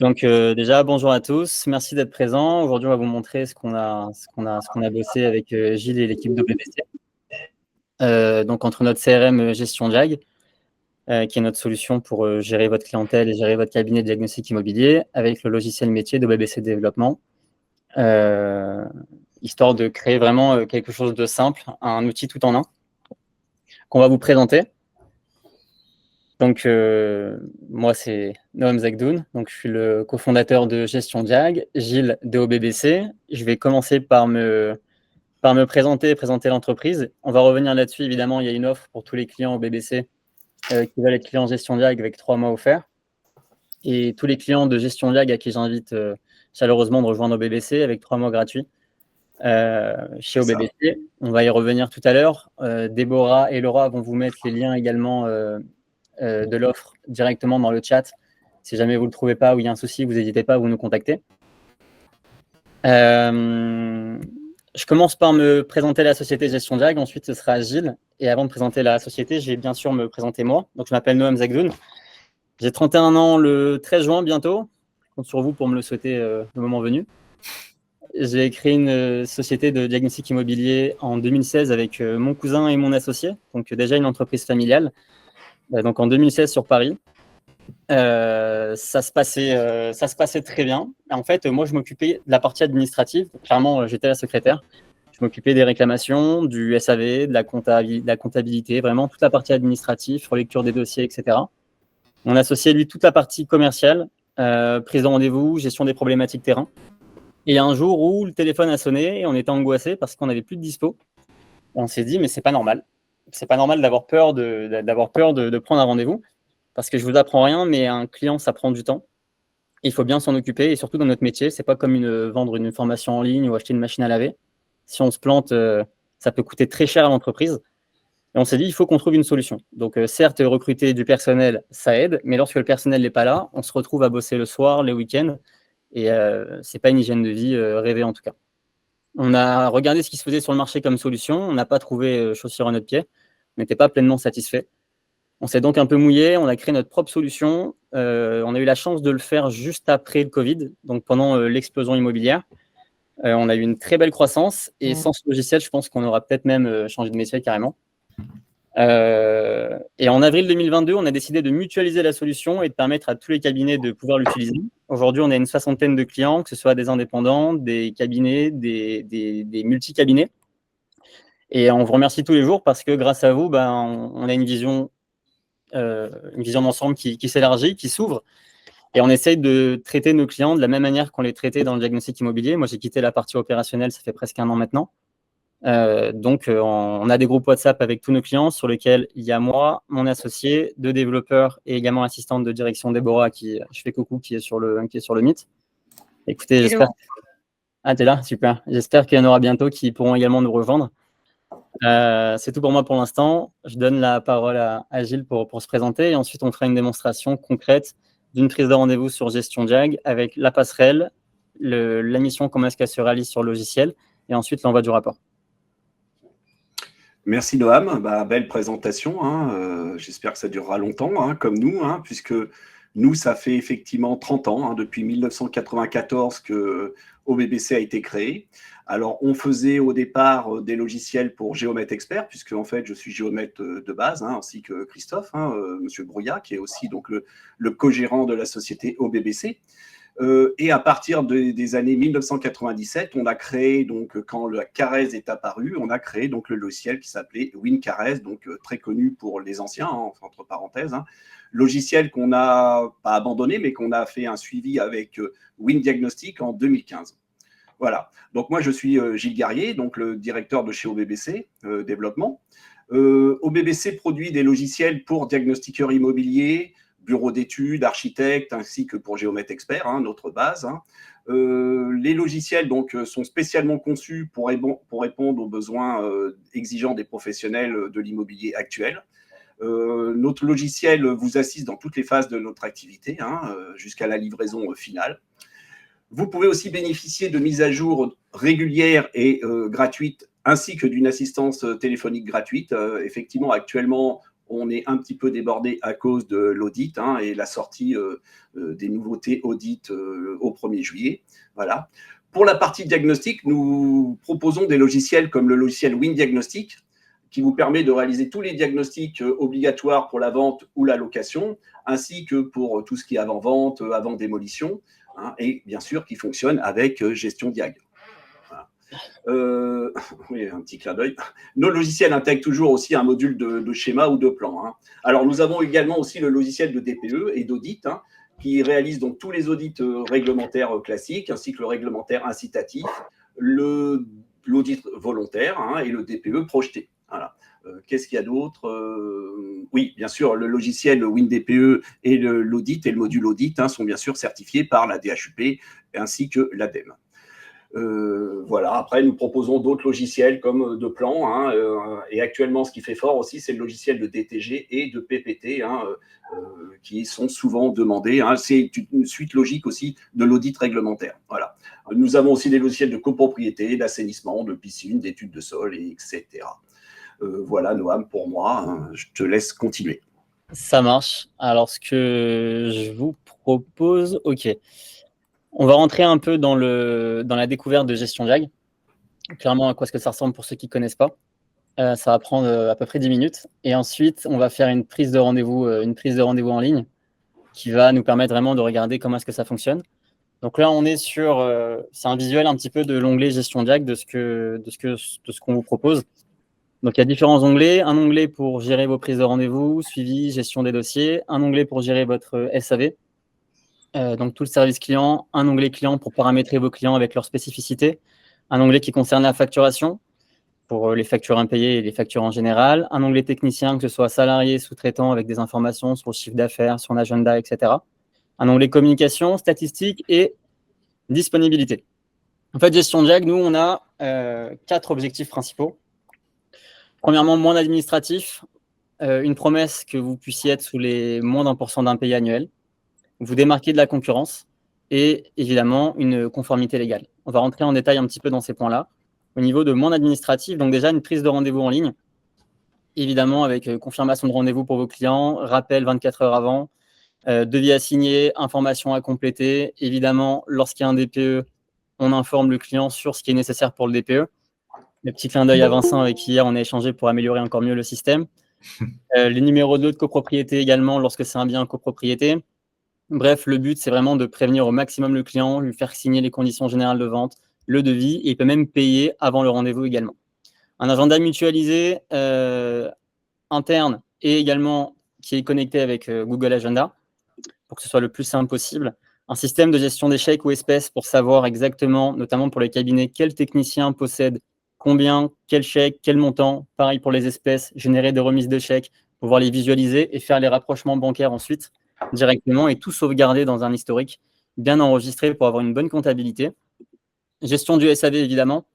Donc déjà, bonjour à tous, merci d'être présents. Aujourd'hui, on va vous montrer ce qu'on a bossé avec Gilles et l'équipe de BBC. Donc entre notre CRM Gestion Diag, qui est notre solution pour gérer votre clientèle et gérer votre cabinet de diagnostic immobilier, avec le logiciel métier de BBC Développement, histoire de créer vraiment quelque chose de simple, un outil tout en un, qu'on va vous présenter. Donc, moi, c'est Noam Zakdoun. Donc, je suis le cofondateur de Gestion Diag, Gilles de OBBC. Je vais commencer par me présenter l'entreprise. On va revenir là-dessus. Évidemment, il y a une offre pour tous les clients OBBC qui veulent être clients Gestion Diag avec 3 mois offerts. Et tous les clients de Gestion Diag à qui j'invite chaleureusement de rejoindre OBBC avec 3 mois gratuits chez OBBC. On va y revenir tout à l'heure. Déborah et Laura vont vous mettre les liens également de l'offre directement dans le chat. Si jamais vous ne le trouvez pas ou il y a un souci, vous n'hésitez pas à vous nous contacter. Je commence par me présenter la société Gestion Diag, ensuite ce sera Gilles. Et avant de présenter la société, je vais bien sûr me présenter moi. Donc je m'appelle Noam Zakdoun. J'ai 31 ans le 13 juin bientôt. Je compte sur vous pour me le souhaiter le moment venu. J'ai créé une société de diagnostic immobilier en 2016 avec mon cousin et mon associé. Donc déjà une entreprise familiale. Donc en 2016 sur Paris. Ça se passait très bien. En fait, moi, je m'occupais de la partie administrative. Clairement, j'étais la secrétaire. Je m'occupais des réclamations, du SAV, de la comptabilité, vraiment toute la partie administrative, relecture des dossiers, etc. Mon associé, lui, toute la partie commerciale, prise de rendez-vous, gestion des problématiques terrain. Et il y a un jour où le téléphone a sonné et on était angoissé parce qu'on n'avait plus de dispo. On s'est dit, mais c'est pas normal. C'est pas normal d'avoir peur de prendre un rendez-vous. Parce que je vous apprends rien, mais un client, ça prend du temps. Il faut bien s'en occuper, et surtout dans notre métier, c'est pas comme vendre une formation en ligne ou acheter une machine à laver. Si on se plante, ça peut coûter très cher à l'entreprise. Et on s'est dit, il faut qu'on trouve une solution. Donc, certes, recruter du personnel, ça aide, mais lorsque le personnel n'est pas là, on se retrouve à bosser le soir, les week-ends, et c'est pas une hygiène de vie rêvée en tout cas. On a regardé ce qui se faisait sur le marché comme solution, on n'a pas trouvé chaussure à notre pied, on n'était pas pleinement satisfait. On s'est donc un peu mouillé, on a créé notre propre solution. On a eu la chance de le faire juste après le Covid, donc pendant l'explosion immobilière. On a eu une très belle croissance et sans ce logiciel, je pense qu'on aura peut-être même changé de métier carrément. Et en avril 2022, on a décidé de mutualiser la solution et de permettre à tous les cabinets de pouvoir l'utiliser. Aujourd'hui, on a une 60aine de clients, que ce soit des indépendants, des cabinets, des multi-cabinets. Et on vous remercie tous les jours parce que grâce à vous, on a une vision d'ensemble qui s'élargit, qui s'ouvre. Et on essaye de traiter nos clients de la même manière qu'on les traitait dans le diagnostic immobilier. Moi, j'ai quitté la partie opérationnelle, ça fait presque 1 an maintenant. Donc, on a des groupes WhatsApp avec tous nos clients sur lesquels il y a moi, mon associé, 2 développeurs et également l'assistante de direction Déborah, qui, je fais coucou, qui est sur le Meet. Écoutez, j'espère... Ah, t'es là? Super. J'espère qu'il y en aura bientôt qui pourront également nous rejoindre. C'est tout pour moi pour l'instant. Je donne la parole à Gilles pour se présenter et ensuite on fera une démonstration concrète d'une prise de rendez-vous sur Gestion Diag avec la passerelle, la mission, comment est-ce qu'elle se réalise sur le logiciel et ensuite l'envoi du rapport. Merci Noam, belle présentation. J'espère que ça durera longtemps, comme nous, puisque nous, ça fait effectivement 30 ans, depuis 1994 que OBBC a été créé. Alors, on faisait au départ des logiciels pour Géomètre Expert, puisque en fait, je suis géomètre de base, ainsi que Christophe, Monsieur Brouillat, qui est aussi donc le co-gérant de la société OBBC. Et à partir des années 1997, on a créé, donc, quand la Carrez est apparue, on a créé donc, le logiciel qui s'appelait WinCarrez, donc très connu pour les anciens, entre parenthèses. Logiciel qu'on n'a pas abandonné, mais qu'on a fait un suivi avec WinDiagnostic en 2015. Voilà. Donc moi, je suis Gilles Garrier, donc le directeur de chez OBBC Développement. OBBC produit des logiciels pour diagnostiqueurs immobiliers, bureaux d'études, architectes, ainsi que pour Géomètre Expert, notre base. Les logiciels donc, sont spécialement conçus pour répondre aux besoins exigeants des professionnels de l'immobilier actuel. Notre logiciel vous assiste dans toutes les phases de notre activité, jusqu'à la livraison finale. Vous pouvez aussi bénéficier de mises à jour régulières et gratuites, ainsi que d'une assistance téléphonique gratuite. Effectivement, actuellement, on est un petit peu débordé à cause de l'audit et la sortie des nouveautés audit au 1er juillet. Voilà. Pour la partie diagnostic, nous proposons des logiciels comme le logiciel WinDiagnostic, qui vous permet de réaliser tous les diagnostics obligatoires pour la vente ou la location, ainsi que pour tout ce qui est avant-vente, avant-démolition, et bien sûr qui fonctionne avec Gestion Diag. Voilà. Oui, un petit clin d'œil. Nos logiciels intègrent toujours aussi un module de schéma ou de plan. Alors, nous avons également aussi le logiciel de DPE et d'audit, qui réalise donc tous les audits réglementaires classiques, ainsi que le réglementaire incitatif, l'audit volontaire et le DPE projeté. Voilà. Qu'est-ce qu'il y a d'autre Oui, bien sûr, le logiciel WinDPE et l'audit et le module audit sont bien sûr certifiés par la DHUP ainsi que l'ADEME. Voilà. Après, nous proposons d'autres logiciels comme de plan. Et actuellement, ce qui fait fort aussi, c'est le logiciel de DTG et de PPT qui sont souvent demandés. C'est une suite logique aussi de l'audit réglementaire. Voilà. Nous avons aussi des logiciels de copropriété, d'assainissement, de piscine, d'études de sol, etc. Voilà, Noam, pour moi. Je te laisse continuer. Ça marche. Alors, ce que je vous propose, ok. On va rentrer un peu dans la découverte de Gestion Diag. Clairement, à quoi est-ce que ça ressemble pour ceux qui ne connaissent pas. Ça va prendre à peu près 10 minutes. Et ensuite, on va faire une prise de rendez-vous en ligne qui va nous permettre vraiment de regarder comment est-ce que ça fonctionne. Donc là, on est sur... c'est un visuel un petit peu de l'onglet Gestion Diag de ce qu'on vous propose. Donc, il y a différents onglets. Un onglet pour gérer vos prises de rendez-vous, suivi, gestion des dossiers. Un onglet pour gérer votre SAV. Donc, tout le service client. Un onglet client pour paramétrer vos clients avec leurs spécificités. Un onglet qui concerne la facturation pour les factures impayées et les factures en général. Un onglet technicien, que ce soit salarié, sous-traitant, avec des informations sur le chiffre d'affaires, sur l'agenda, etc. Un onglet communication, statistiques et disponibilité. En fait, Gestion Diag, nous, on a 4 objectifs principaux. Premièrement, moins d'administratif, une promesse que vous puissiez être sous les moins d'1% d'impayés annuels, vous démarquer de la concurrence et évidemment une conformité légale. On va rentrer en détail un petit peu dans ces points-là. Au niveau de moins d'administratif, donc déjà une prise de rendez-vous en ligne, évidemment avec confirmation de rendez-vous pour vos clients, rappel 24 heures avant, devis à signer, informations à compléter. Évidemment, lorsqu'il y a un DPE, on informe le client sur ce qui est nécessaire pour le DPE. Le petit clin d'œil à Vincent avec qui hier on a échangé pour améliorer encore mieux le système. Les numéros 2 de copropriété également lorsque c'est un bien en copropriété. Bref, le but, c'est vraiment de prévenir au maximum le client, lui faire signer les conditions générales de vente, le devis, et il peut même payer avant le rendez-vous également. Un agenda mutualisé interne et également qui est connecté avec Google Agenda pour que ce soit le plus simple possible. Un système de gestion des chèques ou espèces pour savoir exactement, notamment pour les cabinets, quel technicien possède combien, quel chèque, quel montant. Pareil pour les espèces, générer des remises de chèques, pouvoir les visualiser et faire les rapprochements bancaires ensuite directement et tout sauvegarder dans un historique bien enregistré pour avoir une bonne comptabilité. Gestion du SAV, évidemment,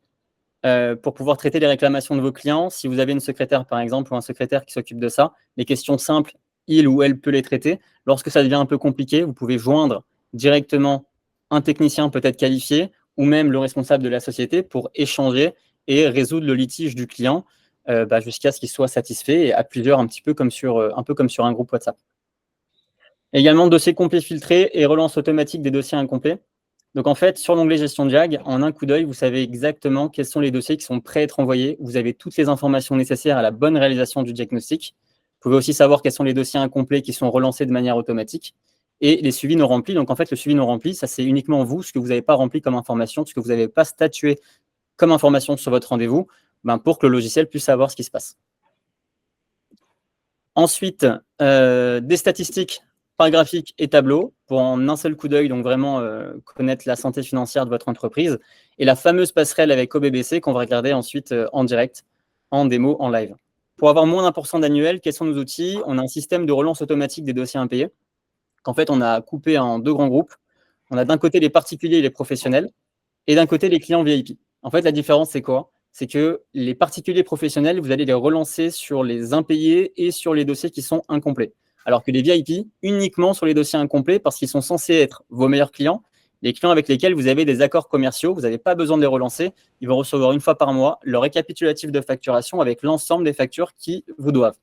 pour pouvoir traiter les réclamations de vos clients. Si vous avez une secrétaire, par exemple, ou un secrétaire qui s'occupe de ça, les questions simples, il ou elle peut les traiter. Lorsque ça devient un peu compliqué, vous pouvez joindre directement un technicien peut-être qualifié ou même le responsable de la société pour échanger et résoudre le litige du client jusqu'à ce qu'il soit satisfait et à plusieurs, un peu comme sur un groupe WhatsApp. Également, dossier complet filtré et relance automatique des dossiers incomplets. Donc, en fait, sur l'onglet Gestion Diag, en un coup d'œil, vous savez exactement quels sont les dossiers qui sont prêts à être envoyés. Vous avez toutes les informations nécessaires à la bonne réalisation du diagnostic. Vous pouvez aussi savoir quels sont les dossiers incomplets qui sont relancés de manière automatique et les suivis non remplis. Donc, en fait, le suivi non rempli, ça, c'est uniquement vous, ce que vous n'avez pas rempli comme information, ce que vous n'avez pas statué comme information sur votre rendez-vous, pour que le logiciel puisse savoir ce qui se passe. Ensuite, des statistiques par graphique et tableau pour en un seul coup d'œil, donc vraiment connaître la santé financière de votre entreprise et la fameuse passerelle avec OBBC qu'on va regarder ensuite en direct, en démo, en live. Pour avoir moins d'1% d'annuel, quels sont nos outils? On a un système de relance automatique des dossiers impayés qu'en fait, on a coupé en 2 grands groupes. On a d'un côté les particuliers et les professionnels et d'un côté les clients VIP. En fait, la différence, c'est quoi? C'est que les particuliers professionnels, vous allez les relancer sur les impayés et sur les dossiers qui sont incomplets. Alors que les VIP, uniquement sur les dossiers incomplets parce qu'ils sont censés être vos meilleurs clients, les clients avec lesquels vous avez des accords commerciaux, vous n'avez pas besoin de les relancer. Ils vont recevoir une fois par mois leur récapitulatif de facturation avec l'ensemble des factures qui vous doivent.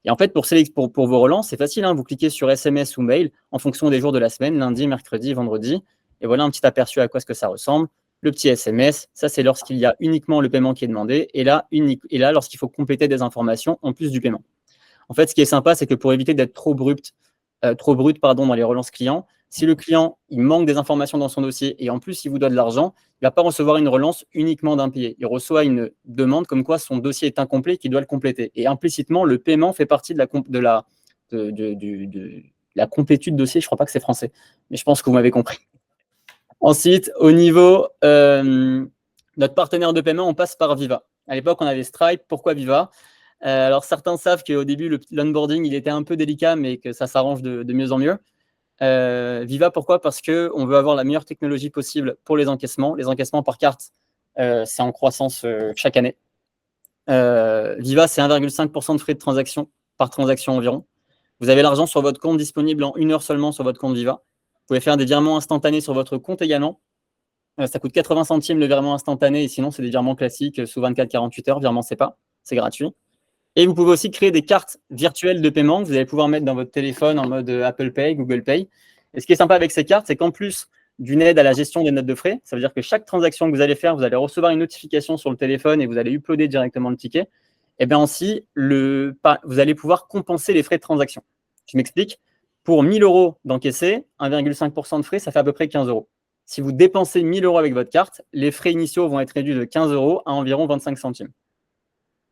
Et en fait, pour vos relances, c'est facile, hein, vous cliquez sur SMS ou mail en fonction des jours de la semaine, lundi, mercredi, vendredi, et voilà un petit aperçu à quoi ce que ça ressemble. Le petit SMS, ça c'est lorsqu'il y a uniquement le paiement qui est demandé, et là lorsqu'il faut compléter des informations en plus du paiement. En fait, ce qui est sympa, c'est que pour éviter d'être trop brut dans les relances clients, si le client il manque des informations dans son dossier et en plus il vous doit de l'argent, il ne va pas recevoir une relance uniquement d'impayé. Il reçoit une demande comme quoi son dossier est incomplet et qu'il doit le compléter. Et implicitement, le paiement fait partie de la complétude dossier. Je ne crois pas que c'est français, mais je pense que vous m'avez compris. Ensuite, au niveau notre partenaire de paiement, on passe par Viva. À l'époque, on avait Stripe. Pourquoi Viva ? Alors, certains savent qu'au début, l'onboarding, il était un peu délicat, mais que ça s'arrange de mieux en mieux. Viva, pourquoi ? Parce qu'on veut avoir la meilleure technologie possible pour les encaissements. Les encaissements par carte, c'est en croissance chaque année. Viva, c'est 1,5% de frais de transaction par transaction environ. Vous avez l'argent sur votre compte disponible en 1 heure seulement sur votre compte Viva. Vous pouvez faire des virements instantanés sur votre compte également. Ça coûte 80 centimes le virement instantané, et sinon, c'est des virements classiques sous 24-48 heures. Virement, c'est gratuit. Et vous pouvez aussi créer des cartes virtuelles de paiement que vous allez pouvoir mettre dans votre téléphone en mode Apple Pay, Google Pay. Et ce qui est sympa avec ces cartes, c'est qu'en plus d'une aide à la gestion des notes de frais, ça veut dire que chaque transaction que vous allez faire, vous allez recevoir une notification sur le téléphone et vous allez uploader directement le ticket. Et bien aussi, vous allez pouvoir compenser les frais de transaction. Je m'explique. Pour 1 000 € d'encaissé, 1,5% de frais, ça fait à peu près 15 €. Si vous dépensez 1 000 € avec votre carte, les frais initiaux vont être réduits de 15 € à environ 25 centimes.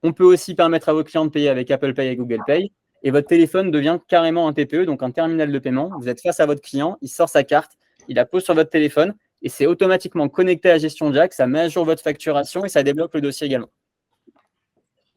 On peut aussi permettre à vos clients de payer avec Apple Pay et Google Pay. Et votre téléphone devient carrément un TPE, donc un terminal de paiement. Vous êtes face à votre client, il sort sa carte, il la pose sur votre téléphone et c'est automatiquement connecté à Gestion Jack. Ça met à jour votre facturation et ça débloque le dossier également.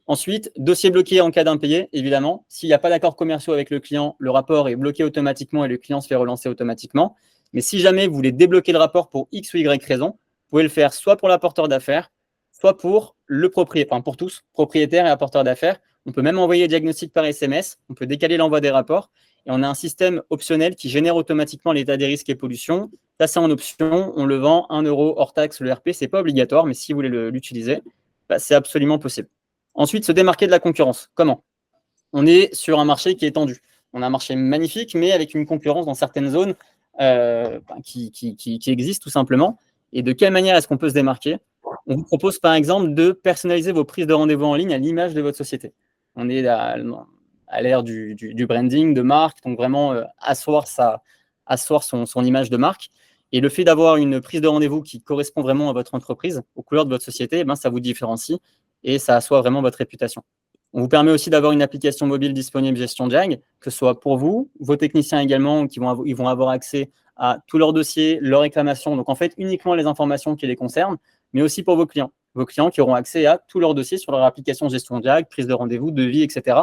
Ensuite, dossier bloqué en cas d'impayé, évidemment. S'il n'y a pas d'accord commerciaux avec le client, le rapport est bloqué automatiquement et le client se fait relancer automatiquement. Mais si jamais vous voulez débloquer le rapport pour X ou Y raison, vous pouvez le faire soit pour l'apporteur d'affaires, soit pour le propriétaire, enfin pour tous, propriétaires et apporteurs d'affaires. On peut même envoyer le diagnostic par SMS, on peut décaler l'envoi des rapports, et on a un système optionnel qui génère automatiquement l'état des risques et pollutions. Ça, c'est en option, on le vend 1 € hors taxe, le RP, ce n'est pas obligatoire, mais si vous voulez l'utiliser, c'est absolument possible. Ensuite, se démarquer de la concurrence. Comment ? On est sur un marché qui est tendu. On a un marché magnifique, mais avec une concurrence dans certaines zones qui existe tout simplement. Et de quelle manière est-ce qu'on peut se démarquer ? On vous propose par exemple de personnaliser vos prises de rendez-vous en ligne à l'image de votre société. On est à l'ère du branding, de marque, donc vraiment asseoir son image de marque. Et le fait d'avoir une prise de rendez-vous qui correspond vraiment à votre entreprise, aux couleurs de votre société, ça vous différencie et ça assoit vraiment votre réputation. On vous permet aussi d'avoir une application mobile disponible Gestion Jag, que ce soit pour vous, vos techniciens également, ils vont avoir accès à tous leurs dossiers, leurs réclamations, donc en fait uniquement les informations qui les concernent, mais aussi pour vos clients qui auront accès à tous leurs dossiers sur leur application Gestion Jag, prise de rendez-vous, devis, etc.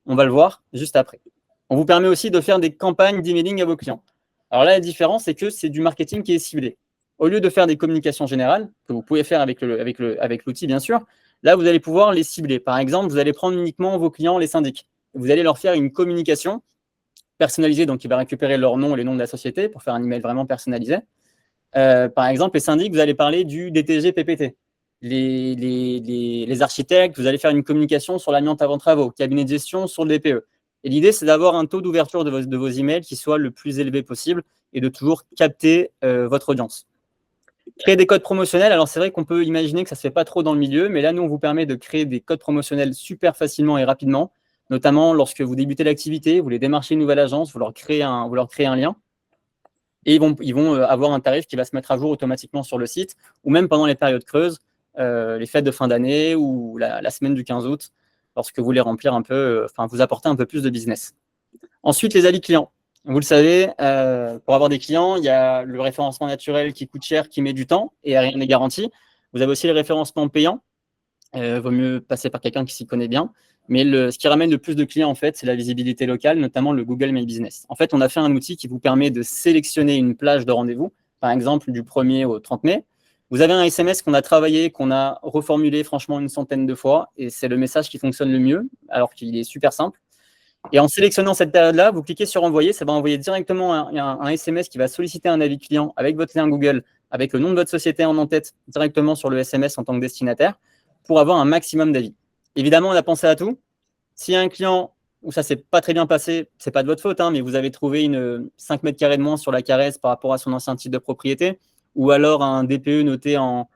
On va le voir juste après. On vous permet aussi de faire des campagnes d'emailing à vos clients. Alors là, la différence, c'est que c'est du marketing qui est ciblé. Au lieu de faire des communications générales, que vous pouvez faire avec l'outil, bien sûr, là, vous allez pouvoir les cibler. Par exemple, vous allez prendre uniquement vos clients, les syndics. Vous allez leur faire une communication personnalisée, donc il va récupérer leur nom et les noms de la société pour faire un email vraiment personnalisé. Par exemple, les syndics, vous allez parler du DTG PPT. Les architectes, vous allez faire une communication sur l'amiante avant travaux, cabinet de gestion sur le DPE. Et l'idée, c'est d'avoir un taux d'ouverture de vos emails qui soit le plus élevé possible et de toujours capter votre audience. Créer des codes promotionnels, alors c'est vrai qu'on peut imaginer que ça ne se fait pas trop dans le milieu, mais là, nous, on vous permet de créer des codes promotionnels super facilement et rapidement, notamment lorsque vous débutez l'activité, vous voulez démarcher une nouvelle agence, vous leur créez un lien, et ils vont avoir un tarif qui va se mettre à jour automatiquement sur le site, ou même pendant les périodes creuses, les fêtes de fin d'année ou la semaine du 15 août, lorsque vous voulez remplir un peu, vous apporter un peu plus de business. Ensuite, les avis clients. Vous le savez, pour avoir des clients, il y a le référencement naturel qui coûte cher, qui met du temps et rien n'est garanti. Vous avez aussi le référencement payant. Vaut mieux passer par quelqu'un qui s'y connaît bien. Mais ce qui ramène le plus de clients, en fait, c'est la visibilité locale, notamment le Google My Business. En fait, on a fait un outil qui vous permet de sélectionner une plage de rendez-vous, par exemple du 1er au 30 mai. Vous avez un SMS qu'on a travaillé, qu'on a reformulé franchement une centaine de fois, et c'est le message qui fonctionne le mieux, alors qu'il est super simple. Et en sélectionnant cette période-là, vous cliquez sur envoyer, ça va envoyer directement un SMS qui va solliciter un avis client avec votre lien Google, avec le nom de votre société en en-tête, directement sur le SMS en tant que destinataire, pour avoir un maximum d'avis. Évidemment, on a pensé à tout. Si un client où ça s'est pas très bien passé, c'est pas de votre faute, hein, mais vous avez trouvé 5 mètres carrés de moins sur la caresse par rapport à son ancien titre de propriété, ou alors un DPE noté en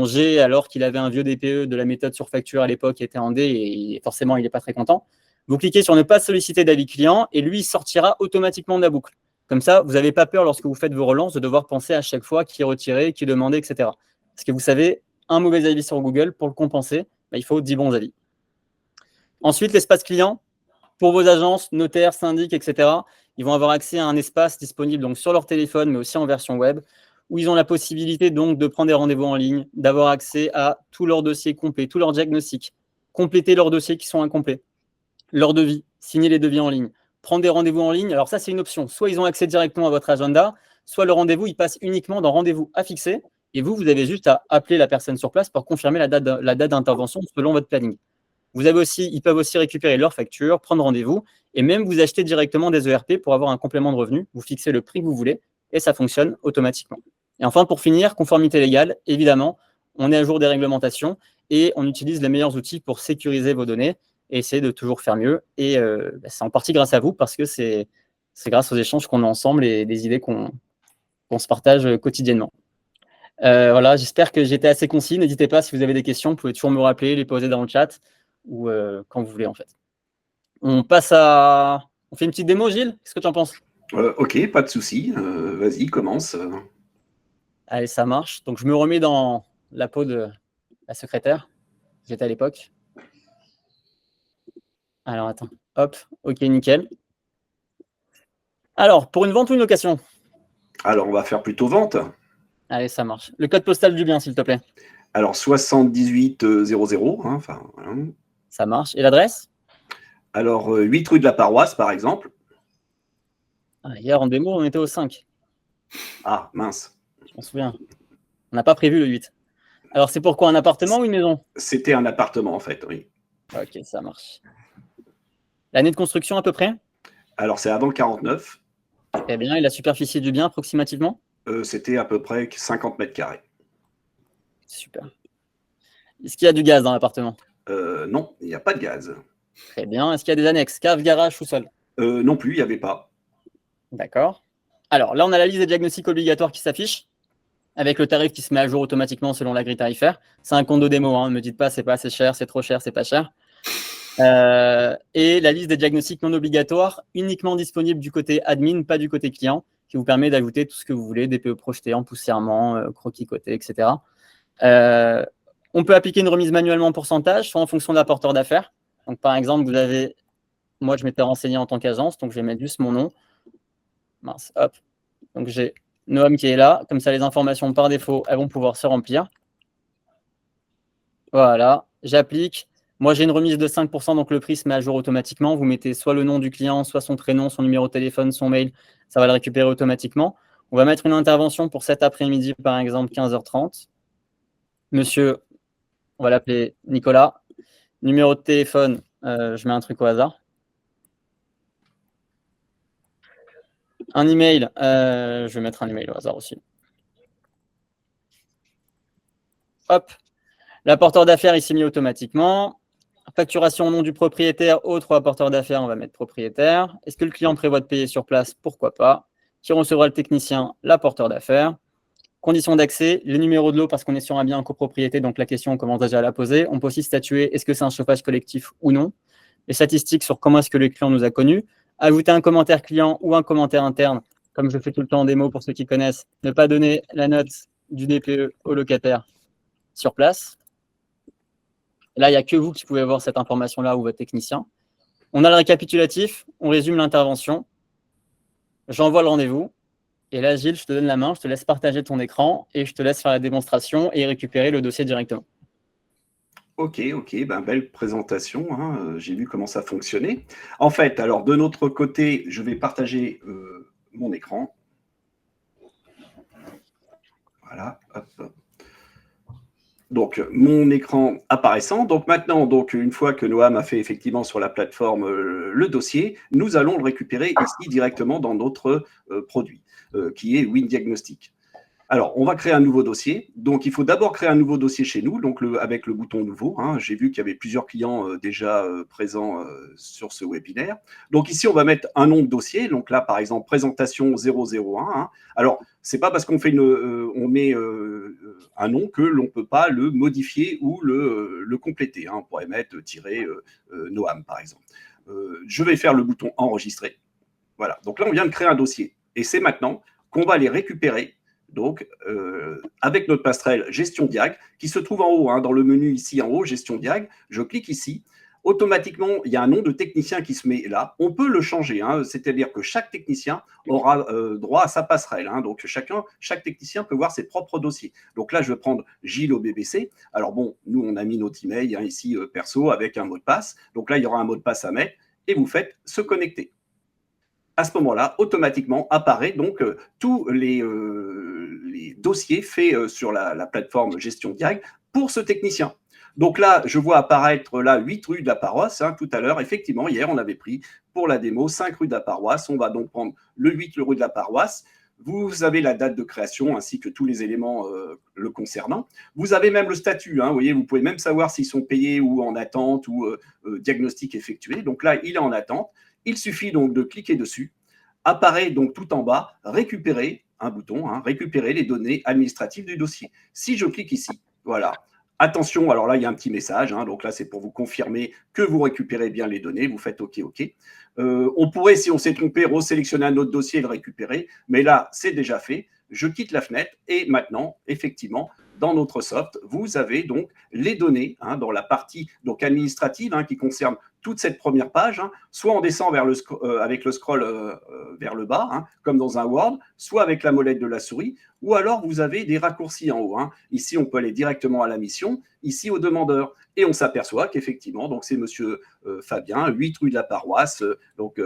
G alors qu'il avait un vieux DPE de la méthode sur facture à l'époque qui était en D et forcément il n'est pas très content. Vous cliquez sur ne pas solliciter d'avis client et lui il sortira automatiquement de la boucle. Comme ça, vous n'avez pas peur lorsque vous faites vos relances de devoir penser à chaque fois qui retirer, qui demander, etc. Parce que vous savez, un mauvais avis sur Google, pour le compenser, il faut 10 bons avis. Ensuite, l'espace client, pour vos agences, notaires, syndics, etc., ils vont avoir accès à un espace disponible donc, sur leur téléphone, mais aussi en version web, où ils ont la possibilité donc de prendre des rendez-vous en ligne, d'avoir accès à tous leurs dossiers complets, tous leurs diagnostics, compléter leurs dossiers qui sont incomplets, leurs devis, signer les devis en ligne, prendre des rendez-vous en ligne. Alors ça, c'est une option. Soit ils ont accès directement à votre agenda, soit le rendez-vous, il passe uniquement dans rendez-vous à fixer, et vous avez juste à appeler la personne sur place pour confirmer la date d'intervention selon votre planning. Ils peuvent aussi récupérer leurs factures, prendre rendez-vous, et même vous acheter directement des ERP pour avoir un complément de revenu. Vous fixez le prix que vous voulez, et ça fonctionne automatiquement. Et enfin, pour finir, conformité légale, évidemment, on est à jour des réglementations, et on utilise les meilleurs outils pour sécuriser vos données, et essayer de toujours faire mieux. Et c'est en partie grâce à vous, parce que c'est grâce aux échanges qu'on a ensemble et des idées qu'on se partage quotidiennement. Voilà, j'espère que j'étais assez concis. N'hésitez pas, si vous avez des questions, vous pouvez toujours me rappeler, les poser dans le chat, ou quand vous voulez, en fait. On fait une petite démo, Gilles? Qu'est-ce que tu en penses? Ok, pas de souci. Vas-y, commence. Allez, ça marche. Donc, je me remets dans la peau de la secrétaire. J'étais à l'époque. Alors, attends. Hop, ok, nickel. Alors, pour une vente ou une location? Alors, on va faire plutôt vente. Allez, ça marche. Le code postal du bien, s'il te plaît. Alors, 7800, hein, enfin, voilà. Ça marche. Et l'adresse? Alors, 8 rue de la Paroisse, par exemple. Hier, en démo, on était au 5. Ah, mince. Je m'en souviens. On n'a pas prévu le 8. Alors, c'est pourquoi un appartement ou une maison? C'était un appartement, en fait, oui. Ok, ça marche. L'année de construction, à peu près? Alors, c'est avant le 49. Très bien. Et la superficie du bien, approximativement? C'était à peu près 50 mètres carrés. Super. Est-ce qu'il y a du gaz dans l'appartement? Non, il n'y a pas de gaz. Très bien. Est-ce qu'il y a des annexes? Cave, garage, sous-sol? Non plus, il n'y avait pas. D'accord. Alors, là, on a la liste des diagnostics obligatoires qui s'affiche, avec le tarif qui se met à jour automatiquement selon la grille tarifaire. C'est un compte de démo, hein. Ne me dites pas c'est pas assez cher, c'est trop cher, c'est pas cher. Et la liste des diagnostics non obligatoires, uniquement disponible du côté admin, pas du côté client, qui vous permet d'ajouter tout ce que vous voulez, DPE projeté, empoussièrement, croquis coté, etc. On peut appliquer une remise manuellement en pourcentage, soit en fonction de l'apporteur d'affaires. Donc, par exemple, moi, je m'étais renseigné en tant qu'agence, donc je vais mettre juste mon nom. Mince, hop. Donc, j'ai Noam qui est là. Comme ça, les informations par défaut, elles vont pouvoir se remplir. Voilà, j'applique. Moi, j'ai une remise de 5%, donc le prix se met à jour automatiquement. Vous mettez soit le nom du client, soit son prénom, son numéro de téléphone, son mail. Ça va le récupérer automatiquement. On va mettre une intervention pour cet après-midi, par exemple, 15h30. Monsieur, on va l'appeler Nicolas. Numéro de téléphone, je mets un truc au hasard. Un email, je vais mettre un email au hasard aussi. Hop, l'apporteur d'affaires, il s'est mis automatiquement. Facturation au nom du propriétaire, autre apporteur d'affaires, on va mettre propriétaire. Est-ce que le client prévoit de payer sur place? Pourquoi pas. Qui recevra le technicien? L'apporteur d'affaires. Conditions d'accès, le numéro de lot parce qu'on est sur un bien en copropriété, donc la question, on commence déjà à la poser. On peut aussi statuer, est-ce que c'est un chauffage collectif ou non? Les statistiques sur comment est-ce que le client nous a connus. Ajouter un commentaire client ou un commentaire interne, comme je fais tout le temps en démo pour ceux qui connaissent. Ne pas donner la note du DPE au locataire sur place. Là, il n'y a que vous qui pouvez voir cette information-là ou votre technicien. On a le récapitulatif, on résume l'intervention. J'envoie le rendez-vous. Et là, Gilles, je te donne la main, je te laisse partager ton écran et je te laisse faire la démonstration et récupérer le dossier directement. Ok, ben, belle présentation, hein. J'ai vu comment ça fonctionnait. En fait, alors de notre côté, je vais partager mon écran. Voilà, hop. Donc, mon écran apparaissant. Donc maintenant, une fois que Noam a fait effectivement sur la plateforme le dossier, nous allons le récupérer ici directement dans notre produit, qui est WinDiagnostic. Alors, on va créer un nouveau dossier. Donc, il faut d'abord créer un nouveau dossier chez nous, donc avec le bouton nouveau, hein. J'ai vu qu'il y avait plusieurs clients déjà présents sur ce webinaire. Donc, ici, on va mettre un nom de dossier. Donc là, par exemple, présentation 001, hein. Alors, c'est pas parce qu'on fait on met un nom que l'on peut pas le modifier ou le compléter, hein. On pourrait mettre Noam, par exemple. Je vais faire le bouton enregistrer. Voilà. Donc là, on vient de créer un dossier. Et c'est maintenant qu'on va les récupérer donc avec notre passerelle Gestion Diag, qui se trouve en haut, hein, dans le menu ici en haut, Gestion Diag. Je clique ici. Automatiquement, il y a un nom de technicien qui se met là. On peut le changer, hein, c'est-à-dire que chaque technicien aura droit à sa passerelle, hein. Donc, chaque technicien peut voir ses propres dossiers. Donc là, je vais prendre Gilles au BBC. Alors bon, nous, on a mis notre email hein, ici perso avec un mot de passe. Donc là, il y aura un mot de passe à mettre et vous faites se connecter. À ce moment-là, automatiquement apparaît donc tous les dossiers faits sur la plateforme Gestion Diag pour ce technicien. Donc là, je vois apparaître là 8 rue de la Paroisse. Hein, tout à l'heure, effectivement, hier, on avait pris pour la démo 5 rue de la Paroisse. On va donc prendre le 8 rue de la Paroisse. Vous avez la date de création ainsi que tous les éléments le concernant. Vous avez même le statut. Hein, vous voyez, vous pouvez même savoir s'ils sont payés ou en attente ou diagnostic effectué. Donc là, il est en attente. Il suffit donc de cliquer dessus. Apparaît donc tout en bas, récupérer, un bouton, hein, récupérer les données administratives du dossier. Si je clique ici, voilà. Attention, alors là, il y a un petit message. Hein, donc là, c'est pour vous confirmer que vous récupérez bien les données. Vous faites OK, OK. On pourrait, si on s'est trompé, resélectionner un autre dossier et le récupérer. Mais là, c'est déjà fait. Je quitte la fenêtre et maintenant, effectivement, dans notre soft, vous avez donc les données hein, dans la partie donc administrative hein, qui concerne toute cette première page. Hein, soit on descend avec le scroll vers le bas, hein, comme dans un Word, soit avec la molette de la souris, ou alors vous avez des raccourcis en haut. Hein. Ici, on peut aller directement à la mission, ici au demandeur. Et on s'aperçoit qu'effectivement, donc c'est monsieur Fabien, 8 rue de la Paroisse, donc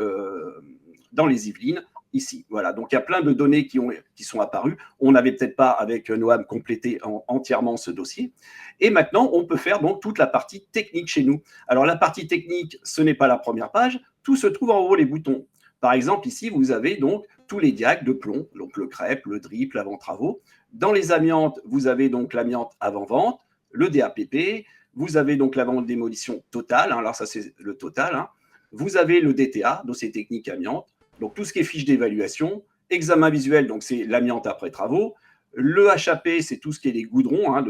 dans les Yvelines, ici. Voilà, donc il y a plein de données qui sont apparues. On n'avait peut-être pas, avec Noam, complété entièrement ce dossier. Et maintenant, on peut faire donc toute la partie technique chez nous. Alors, la partie technique, ce n'est pas la première page. Tout se trouve en haut, les boutons. Par exemple, ici, vous avez donc tous les diags de plomb, donc le crêpe, le drip, l'avant-travaux. Dans les amiantes, vous avez donc l'amiante avant-vente, le DAPP, vous avez donc l'avant-démolition totale, hein, alors ça c'est le total, hein. Vous avez le DTA, dossier technique amiante, donc tout ce qui est fiche d'évaluation, examen visuel, donc c'est l'amiante après travaux, le HAP, c'est tout ce qui est les goudrons hein,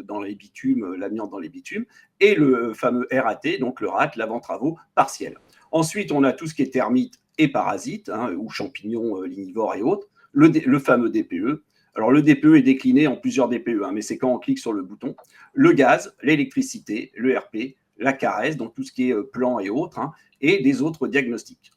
dans les bitumes, l'amiante dans les bitumes, et le fameux RAT, donc le RAT, l'avant-travaux partiel. Ensuite, on a tout ce qui est termites et parasites, hein, ou champignons lignivores et autres, le fameux DPE. Alors, le DPE est décliné en plusieurs DPE, hein, mais c'est quand on clique sur le bouton. Le gaz, l'électricité, le RP, la caresse, donc tout ce qui est plan et autres, hein, et des autres diagnostics.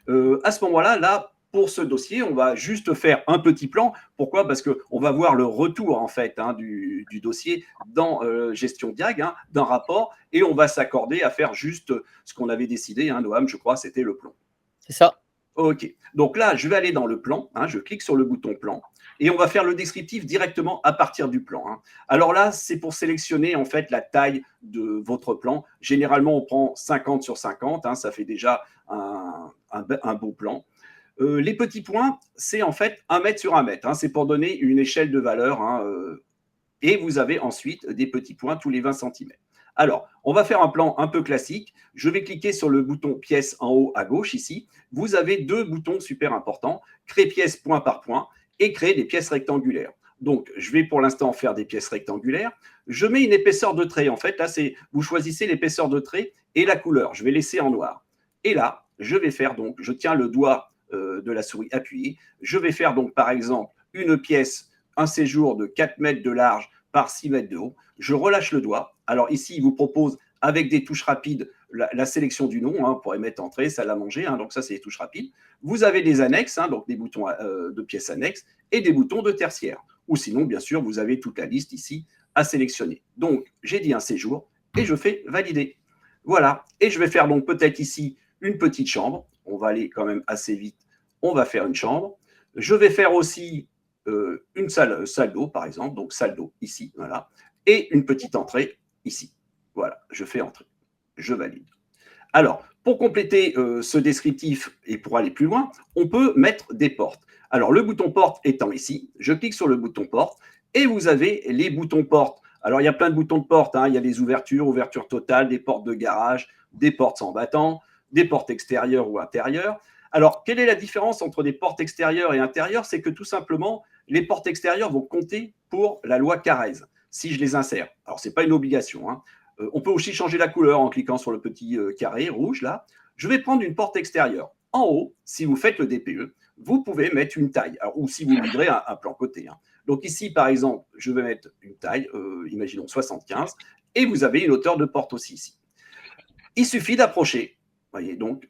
À ce moment-là, là, pour ce dossier, on va juste faire un petit plan. Pourquoi? Parce qu'on va voir le retour en fait hein, du dossier dans Gestion Diag, hein, d'un rapport, et on va s'accorder à faire juste ce qu'on avait décidé, hein, Noam, je crois, c'était le plan. C'est ça. OK. Donc là, je vais aller dans le plan, hein, je clique sur le bouton plan, et on va faire le descriptif directement à partir du plan. Hein. Alors là, c'est pour sélectionner en fait la taille de votre plan. Généralement, on prend 50 sur 50, hein, ça fait déjà un beau plan. Les petits points, c'est en fait 1 mètre sur 1 mètre. Hein, c'est pour donner une échelle de valeur. Hein, et vous avez ensuite des petits points tous les 20 cm. Alors, on va faire un plan un peu classique. Je vais cliquer sur le bouton pièce en haut à gauche ici. Vous avez deux boutons super importants, créer pièce point par point et créer des pièces rectangulaires. Donc, je vais pour l'instant faire des pièces rectangulaires. Je mets une épaisseur de trait. En fait, là, vous choisissez l'épaisseur de trait et la couleur. Je vais laisser en noir. Et là, je vais faire donc, je tiens le doigt de la souris appuyé. Je vais faire donc, par exemple, une pièce, un séjour de 4 mètres de large par 6 mètres de haut. Je relâche le doigt. Alors ici, il vous propose, avec des touches rapides, la sélection du nom. Hein, on pourrait mettre entrée, salle à manger. Hein, donc ça, c'est les touches rapides. Vous avez des annexes, hein, donc des boutons de pièces annexes et des boutons de tertiaire. Ou sinon, bien sûr, vous avez toute la liste ici à sélectionner. Donc, j'ai dit un séjour et je fais valider. Voilà. Et je vais faire donc peut-être ici une petite chambre. On va aller quand même assez vite. On va faire une chambre. Je vais faire aussi une salle d'eau, par exemple. Donc, salle d'eau ici, voilà. Et une petite entrée ici. Voilà, je fais entrer. Je valide. Alors, pour compléter ce descriptif et pour aller plus loin, on peut mettre des portes. Alors, le bouton porte étant ici, je clique sur le bouton porte et vous avez les boutons porte. Alors, il y a plein de boutons de porte, hein. Il y a des ouvertures, ouverture totale, des portes de garage, des portes sans battant, des portes extérieures ou intérieures. Alors, quelle est la différence entre des portes extérieures et intérieures? C'est que tout simplement, les portes extérieures vont compter pour la loi Carrez, si je les insère. Alors, ce n'est pas une obligation, hein. On peut aussi changer la couleur en cliquant sur le petit carré rouge, là. Je vais prendre une porte extérieure. En haut, si vous faites le DPE, vous pouvez mettre une taille, alors, ou si vous livrez un plan côté, hein. Donc ici, par exemple, je vais mettre une taille, imaginons 75, et vous avez une hauteur de porte aussi ici. Il suffit d'approcher, voyez, donc,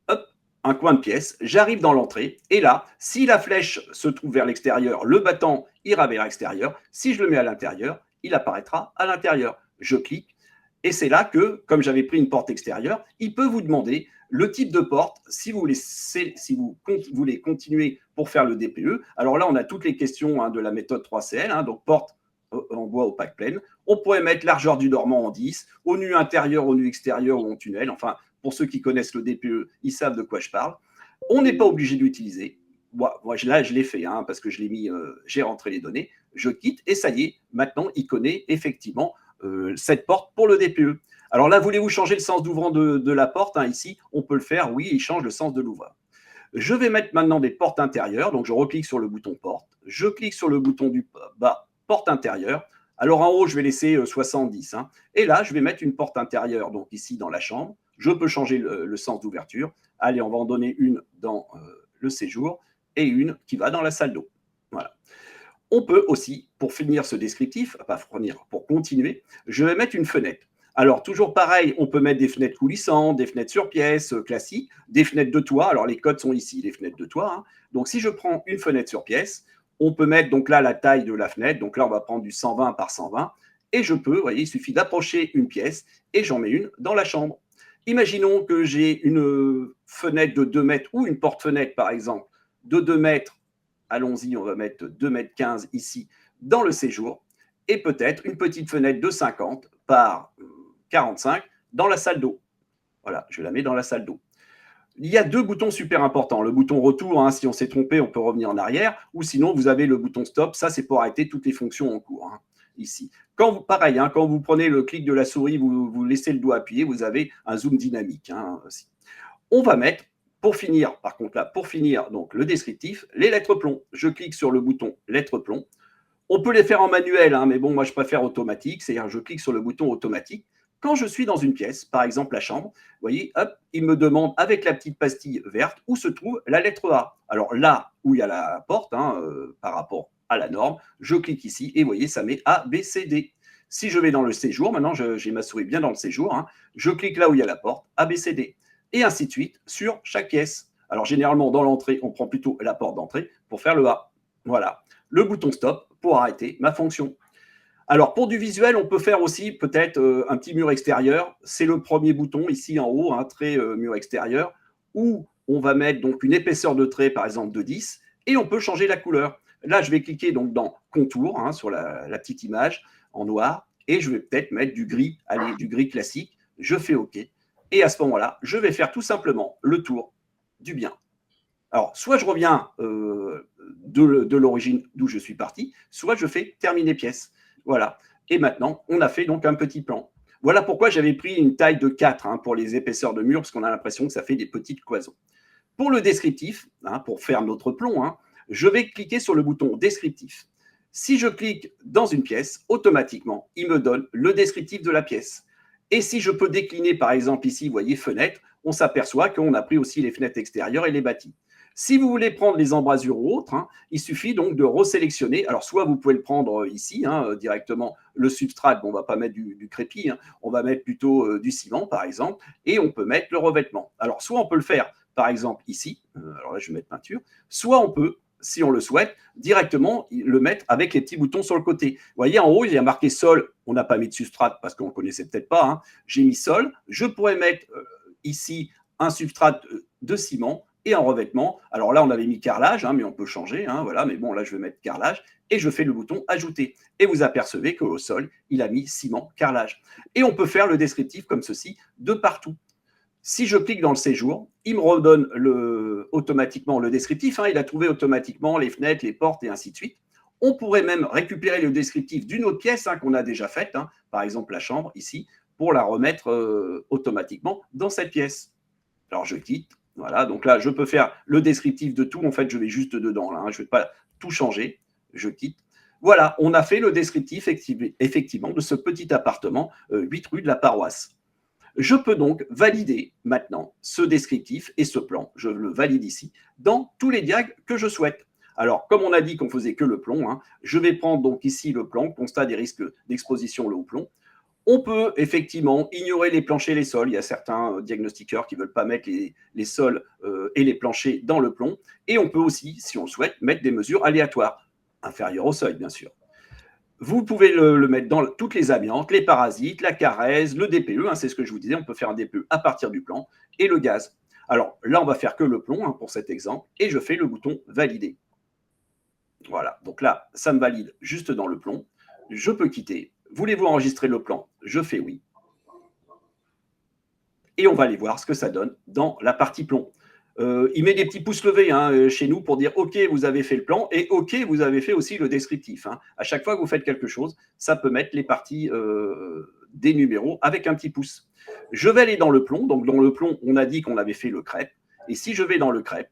hop, un coin de pièce, j'arrive dans l'entrée, et là, si la flèche se trouve vers l'extérieur, le battant ira vers l'extérieur. Si je le mets à l'intérieur, il apparaîtra à l'intérieur. Je clique, et c'est là que, comme j'avais pris une porte extérieure, il peut vous demander le type de porte, si vous voulez continuer pour faire le DPE. Alors là, on a toutes les questions, hein, de la méthode 3CL, hein, donc porte en bois opaque pleine. On pourrait mettre largeur du dormant en 10, au nu intérieur, au nu extérieur ou en tunnel. Enfin, pour ceux qui connaissent le DPE, ils savent de quoi je parle. On n'est pas obligé d'utiliser. Moi, là, je l'ai fait, hein, parce que je l'ai mis, j'ai rentré les données. Je quitte et ça y est, maintenant, il connaît effectivement cette porte pour le DPE. Alors là, voulez-vous changer le sens d'ouvrant de la porte, hein, ici, on peut le faire, oui, il change le sens de l'ouvrant. Je vais mettre maintenant des portes intérieures, donc je reclique sur le bouton porte, je clique sur le bouton du bas, porte intérieure. Alors en haut, je vais laisser 70, hein, et là, je vais mettre une porte intérieure, donc ici dans la chambre. Je peux changer le sens d'ouverture. Allez, on va en donner une dans le séjour et une qui va dans la salle d'eau. Voilà. On peut aussi, pour finir ce descriptif, pour continuer, je vais mettre une fenêtre. Alors, toujours pareil, on peut mettre des fenêtres coulissantes, des fenêtres sur pièce classiques, des fenêtres de toit. Alors, les codes sont ici, les fenêtres de toit, hein. Donc, si je prends une fenêtre sur pièce, on peut mettre donc là la taille de la fenêtre. Donc là, on va prendre du 120 par 120. Et je peux, vous voyez, il suffit d'approcher une pièce et j'en mets une dans la chambre. Imaginons que j'ai une fenêtre de 2 mètres ou une porte-fenêtre, par exemple, de 2 mètres. Allons-y, on va mettre 2,15 m ici dans le séjour et peut-être une petite fenêtre de 50 par 45 dans la salle d'eau. Voilà, je la mets dans la salle d'eau. Il y a 2 boutons super importants. Le bouton retour, hein, si on s'est trompé, on peut revenir en arrière. Ou sinon, vous avez le bouton stop. Ça, c'est pour arrêter toutes les fonctions en cours, hein, ici. Pareil, hein, quand vous prenez le clic de la souris, vous laissez le doigt appuyé, vous avez un zoom dynamique, hein, aussi. On va mettre, pour finir, par contre là, pour finir donc le descriptif, les lettres plomb. Je clique sur le bouton lettres plomb. On peut les faire en manuel, hein, mais bon, moi je préfère automatique, c'est-à-dire je clique sur le bouton automatique. Quand je suis dans une pièce, par exemple la chambre, vous voyez, hop, il me demande avec la petite pastille verte où se trouve la lettre A. Alors là où il y a la porte, hein, par rapport à la norme, je clique ici et vous voyez, ça met A, B, C, D. Si je vais dans le séjour, maintenant j'ai ma souris bien dans le séjour, hein, je clique là où il y a la porte, A, B, C, D. Et ainsi de suite sur chaque pièce. Alors généralement dans l'entrée, on prend plutôt la porte d'entrée pour faire le A. Voilà. Le bouton stop pour arrêter ma fonction. Alors, pour du visuel, on peut faire aussi peut-être un petit mur extérieur. C'est le premier bouton ici en haut, un trait mur extérieur, où on va mettre donc une épaisseur de trait, par exemple, de 10, et on peut changer la couleur. Là, je vais cliquer donc dans contour, hein, sur la petite image en noir, et je vais peut-être mettre du gris, allez, du gris classique. Je fais OK. Et à ce moment-là, je vais faire tout simplement le tour du bien. Alors, soit je reviens de l'origine d'où je suis parti, soit je fais terminer pièce. Voilà. Et maintenant, on a fait donc un petit plan. Voilà pourquoi j'avais pris une taille de 4, hein, pour les épaisseurs de mur, parce qu'on a l'impression que ça fait des petites cloisons. Pour le descriptif, hein, pour faire notre plomb, hein, je vais cliquer sur le bouton descriptif. Si je clique dans une pièce, automatiquement, il me donne le descriptif de la pièce. Et si je peux décliner, par exemple, ici, vous voyez, fenêtre, on s'aperçoit qu'on a pris aussi les fenêtres extérieures et les bâtis. Si vous voulez prendre les embrasures ou autres, hein, il suffit donc de resélectionner. Alors, soit vous pouvez le prendre ici, hein, directement, le substrat, bon, on ne va pas mettre du crépi, hein, on va mettre plutôt du ciment, par exemple, et on peut mettre le revêtement. Alors, soit on peut le faire, par exemple, ici, alors là, je vais mettre peinture, soit on peut, si on le souhaite, directement le mettre avec les petits boutons sur le côté. Vous voyez, en haut, il y a marqué sol. On n'a pas mis de substrat parce qu'on ne connaissait peut-être pas, hein. J'ai mis sol. Je pourrais mettre ici un substrat de ciment et un revêtement. Alors là, on avait mis carrelage, hein, mais on peut changer, hein, voilà. Mais bon, là, je vais mettre carrelage et je fais le bouton ajouter. Et vous apercevez qu'au sol, il a mis ciment, carrelage. Et on peut faire le descriptif comme ceci de partout. Si je clique dans le séjour, il me redonne automatiquement le descriptif. Il a trouvé automatiquement les fenêtres, les portes et ainsi de suite. On pourrait même récupérer le descriptif d'une autre pièce qu'on a déjà faite, par exemple la chambre ici, pour la remettre automatiquement dans cette pièce. Alors je quitte. Voilà, donc là, je peux faire le descriptif de tout. En fait, je vais juste dedans. Là, je ne vais pas tout changer. Je quitte. Voilà, on a fait le descriptif effectivement de ce petit appartement, 8 rue de la Paroisse. Je peux donc valider maintenant ce descriptif et ce plan, je le valide ici, dans tous les diags que je souhaite. Alors, comme on a dit qu'on faisait que le plomb, je vais prendre donc ici le plan, constat des risques d'exposition au plomb. On peut effectivement ignorer les planchers et les sols. Il y a certains diagnostiqueurs qui ne veulent pas mettre les sols et les planchers dans le plomb. Et on peut aussi, si on le souhaite, mettre des mesures aléatoires, inférieures au seuil, bien sûr. Vous pouvez le mettre dans toutes les amiantes, les parasites, la carèse, le DPE, c'est ce que je vous disais, on peut faire un DPE à partir du plan, et le gaz. Alors là, on va faire que le plomb pour cet exemple, et je fais le bouton valider. Voilà, donc là, ça me valide juste dans le plomb. Je peux quitter. Voulez-vous enregistrer le plan? Je fais oui. Et on va aller voir ce que ça donne dans la partie plomb. Il met des petits pouces levés chez nous pour dire « Ok, vous avez fait le plan » et « Ok, vous avez fait aussi le descriptif ». À chaque fois que vous faites quelque chose, ça peut mettre les parties des numéros avec un petit pouce. Je vais aller dans le plomb. Donc, dans le plomb, on a dit qu'on avait fait le crêpe. Et si je vais dans le crêpe,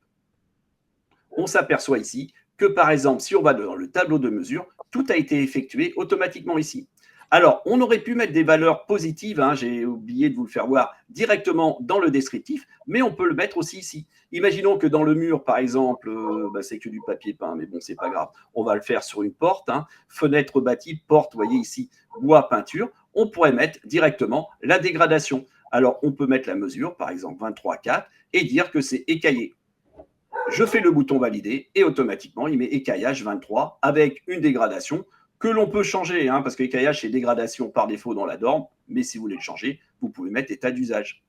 on s'aperçoit ici que, par exemple, si on va dans le tableau de mesure, tout a été effectué automatiquement ici. Alors, on aurait pu mettre des valeurs positives, j'ai oublié de vous le faire voir, directement dans le descriptif, mais on peut le mettre aussi ici. Imaginons que dans le mur, par exemple, c'est que du papier peint, mais bon, c'est pas grave. On va le faire sur une porte, fenêtre bâtie, porte, vous voyez ici, bois, peinture. On pourrait mettre directement la dégradation. Alors, on peut mettre la mesure, par exemple 23,4, et dire que c'est écaillé. Je fais le bouton valider et automatiquement, il met écaillage 23 avec une dégradation que l'on peut changer, parce que écaillage, c'est dégradation par défaut dans la norme, mais si vous voulez le changer, vous pouvez mettre état d'usage.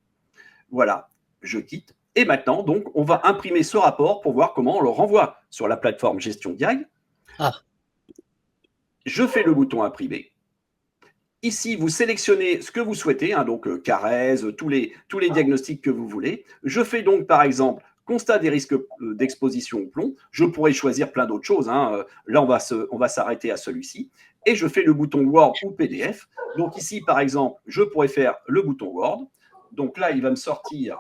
Voilà, je quitte. Et maintenant, donc, on va imprimer ce rapport pour voir comment on le renvoie sur la plateforme gestion diag. Je fais le bouton imprimer. Ici, vous sélectionnez ce que vous souhaitez, donc carèse, tous les diagnostics que vous voulez. Je fais donc, par exemple, constat des risques d'exposition au plomb. Je pourrais choisir plein d'autres choses. Là, on va s'arrêter à celui-ci. Et je fais le bouton Word ou PDF. Donc ici, par exemple, je pourrais faire le bouton Word. Donc là, il va me sortir.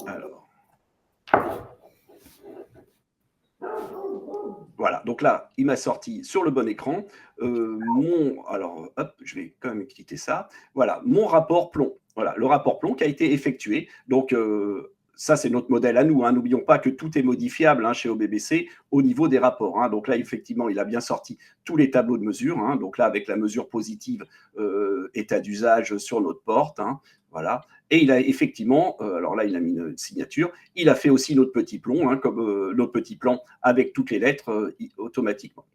Alors. Voilà, donc là, il m'a sorti sur le bon écran alors, hop, je vais quand même quitter ça. Voilà, mon rapport plomb. Voilà, le rapport plomb qui a été effectué. Donc, ça, c'est notre modèle à nous. N'oublions pas que tout est modifiable chez OBBC au niveau des rapports. Donc là, effectivement, il a bien sorti tous les tableaux de mesure. Donc là, avec la mesure positive, état d'usage sur notre porte. Voilà. Et il a effectivement, alors là, il a mis une signature, il a fait aussi notre petit plomb, comme notre petit plan avec toutes les lettres automatiquement.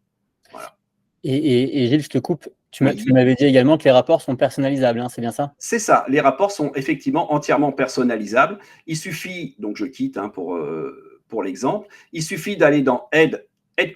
Voilà. Et Gilles, je te coupe. Tu m'avais dit également que les rapports sont personnalisables, c'est bien ça? C'est ça. Les rapports sont effectivement entièrement personnalisables. Il suffit, donc je quitte pour l'exemple, il suffit d'aller dans Aide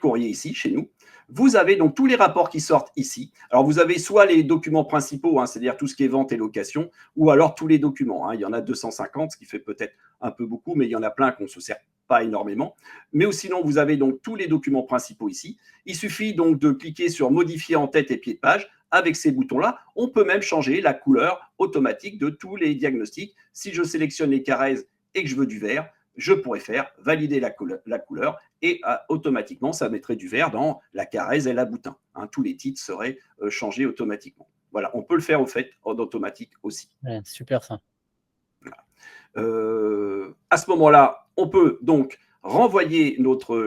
courrier ici, chez nous. Vous avez donc tous les rapports qui sortent ici. Alors, vous avez soit les documents principaux, c'est-à-dire tout ce qui est vente et location, ou alors tous les documents. Il y en a 250, ce qui fait peut-être un peu beaucoup, mais il y en a plein qu'on ne se sert pas énormément. Mais sinon, vous avez donc tous les documents principaux ici. Il suffit donc de cliquer sur « Modifier en tête et pied de page ». Avec ces boutons-là, on peut même changer la couleur automatique de tous les diagnostics. Si je sélectionne les carèses et que je veux du vert, je pourrais faire valider la couleur et automatiquement, ça mettrait du vert dans la carèse et la boutin. Tous les titres seraient changés automatiquement. Voilà, on peut le faire au fait en automatique aussi. Ouais, super ça. Voilà. À ce moment-là, on peut donc renvoyer notre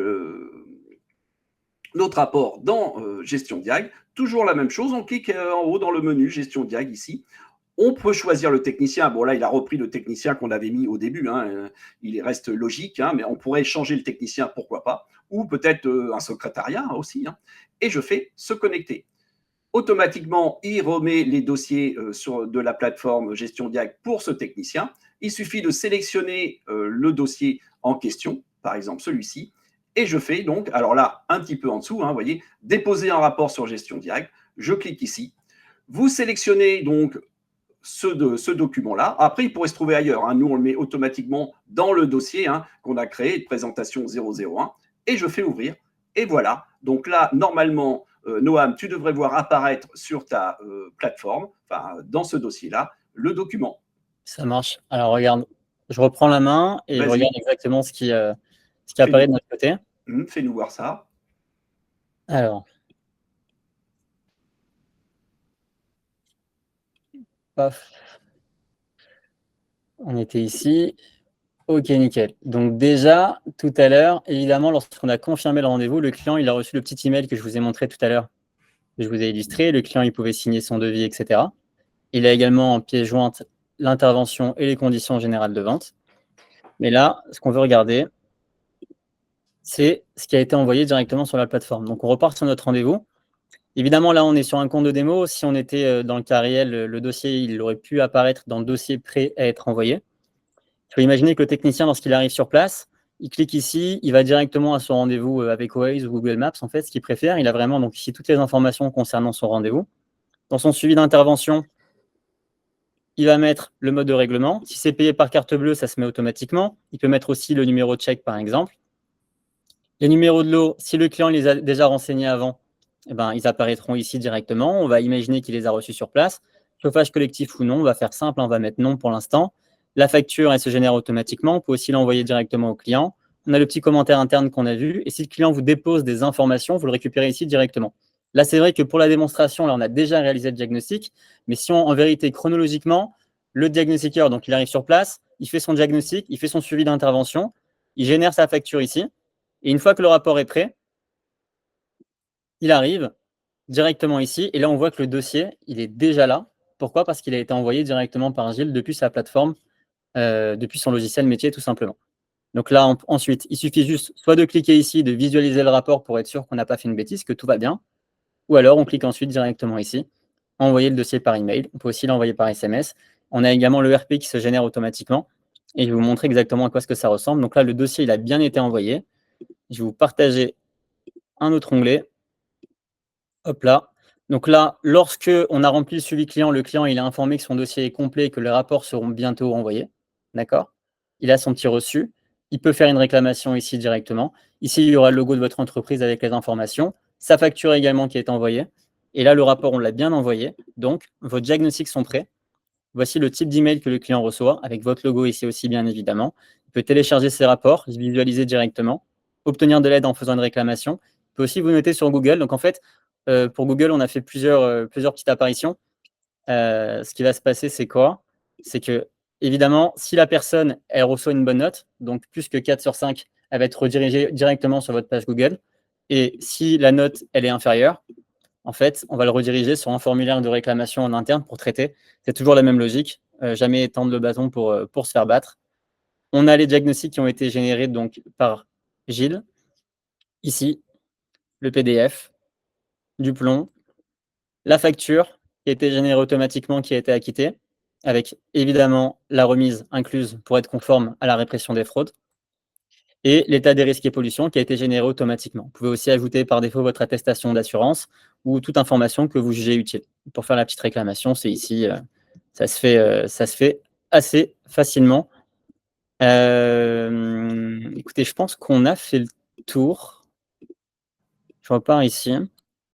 rapport dans Gestion Diag. Toujours la même chose, on clique en haut dans le menu Gestion Diag ici. On peut choisir le technicien. Bon, là, il a repris le technicien qu'on avait mis au début. Il reste logique, mais on pourrait changer le technicien, pourquoi pas. Ou peut-être un secrétariat aussi. Et je fais se connecter. Automatiquement, il remet les dossiers de la plateforme Gestion Diag pour ce technicien. Il suffit de sélectionner le dossier en question, par exemple celui-ci. Et je fais donc, alors là, un petit peu en dessous, vous voyez, déposer un rapport sur Gestion Diag. Je clique ici. Vous sélectionnez donc ce document-là. Après, il pourrait se trouver ailleurs, hein. Nous, on le met automatiquement dans le dossier, hein, qu'on a créé, de présentation 001, et je fais ouvrir. Et voilà. Donc là, normalement, Noam, tu devrais voir apparaître sur ta plateforme, enfin, dans ce dossier-là, le document. Ça marche. Alors, regarde, je reprends la main et je Vas-y, regarde exactement ce qui apparaît de notre côté. Fais-nous voir ça. Alors, paf, on était ici. Ok, nickel. Donc déjà, tout à l'heure, évidemment, lorsqu'on a confirmé le rendez-vous, le client, il a reçu le petit email que je vous ai montré tout à l'heure, que je vous ai illustré. Le client, il pouvait signer son devis, etc. Il a également en pièce jointe l'intervention et les conditions générales de vente. Mais là, ce qu'on veut regarder, c'est ce qui a été envoyé directement sur la plateforme. Donc, on repart sur notre rendez-vous. Évidemment, là, on est sur un compte de démo. Si on était dans le cas réel, le dossier, il aurait pu apparaître dans le dossier prêt à être envoyé. Il faut imaginer que le technicien, lorsqu'il arrive sur place, il clique ici, il va directement à son rendez-vous avec Waze ou Google Maps, en fait, ce qu'il préfère. Il a vraiment donc ici toutes les informations concernant son rendez-vous. Dans son suivi d'intervention, il va mettre le mode de règlement. Si c'est payé par carte bleue, ça se met automatiquement. Il peut mettre aussi le numéro de chèque, par exemple. Les numéros de lot, si le client les a déjà renseignés avant, eh ben, ils apparaîtront ici directement. On va imaginer qu'il les a reçus sur place. Chauffage collectif ou non, on va faire simple, on va mettre non pour l'instant. La facture, elle se génère automatiquement. On peut aussi l'envoyer directement au client. On a le petit commentaire interne qu'on a vu. Et si le client vous dépose des informations, vous le récupérez ici directement. Là, c'est vrai que pour la démonstration, là, on a déjà réalisé le diagnostic. Mais si en vérité, chronologiquement, le diagnostiqueur, donc il arrive sur place, il fait son diagnostic, il fait son suivi d'intervention, il génère sa facture ici. Et une fois que le rapport est prêt, il arrive directement ici. Et là, on voit que le dossier, il est déjà là. Pourquoi? Parce qu'il a été envoyé directement par Gilles depuis sa plateforme, depuis son logiciel métier, tout simplement. Donc là, ensuite, il suffit juste soit de cliquer ici, de visualiser le rapport pour être sûr qu'on n'a pas fait une bêtise, que tout va bien. Ou alors, on clique ensuite directement ici, envoyer le dossier par email. On peut aussi l'envoyer par SMS. On a également le RP qui se génère automatiquement. Et je vais vous montrer exactement à quoi ce que ça ressemble. Donc là, le dossier, il a bien été envoyé. Je vais vous partager un autre onglet. Hop là. Donc là, lorsque on a rempli le suivi client, le client il est informé que son dossier est complet et que les rapports seront bientôt envoyés. D'accord? Il a son petit reçu. Il peut faire une réclamation ici directement. Ici, il y aura le logo de votre entreprise avec les informations. Sa facture également qui est envoyée. Et là, le rapport, on l'a bien envoyé. Donc, vos diagnostics sont prêts. Voici le type d'email que le client reçoit, avec votre logo ici aussi, bien évidemment. Il peut télécharger ses rapports, visualiser directement, obtenir de l'aide en faisant une réclamation. Il peut aussi vous noter sur Google. Donc, en fait, pour Google, on a fait plusieurs petites apparitions. Ce qui va se passer, c'est quoi? C'est que, évidemment, si la personne, elle reçoit une bonne note, donc plus que 4 sur 5, elle va être redirigée directement sur votre page Google. Et si la note, elle est inférieure, en fait, on va le rediriger sur un formulaire de réclamation en interne pour traiter. C'est toujours la même logique, jamais tendre le bâton pour se faire battre. On a les diagnostics qui ont été générés donc par Gilles. Ici, le PDF, du plomb, la facture qui a été générée automatiquement, qui a été acquittée, avec évidemment la remise incluse pour être conforme à la répression des fraudes, et l'état des risques et pollutions qui a été généré automatiquement. Vous pouvez aussi ajouter par défaut votre attestation d'assurance ou toute information que vous jugez utile. Pour faire la petite réclamation, c'est ici, ça se fait assez facilement. Écoutez, je pense qu'on a fait le tour. Je repars ici.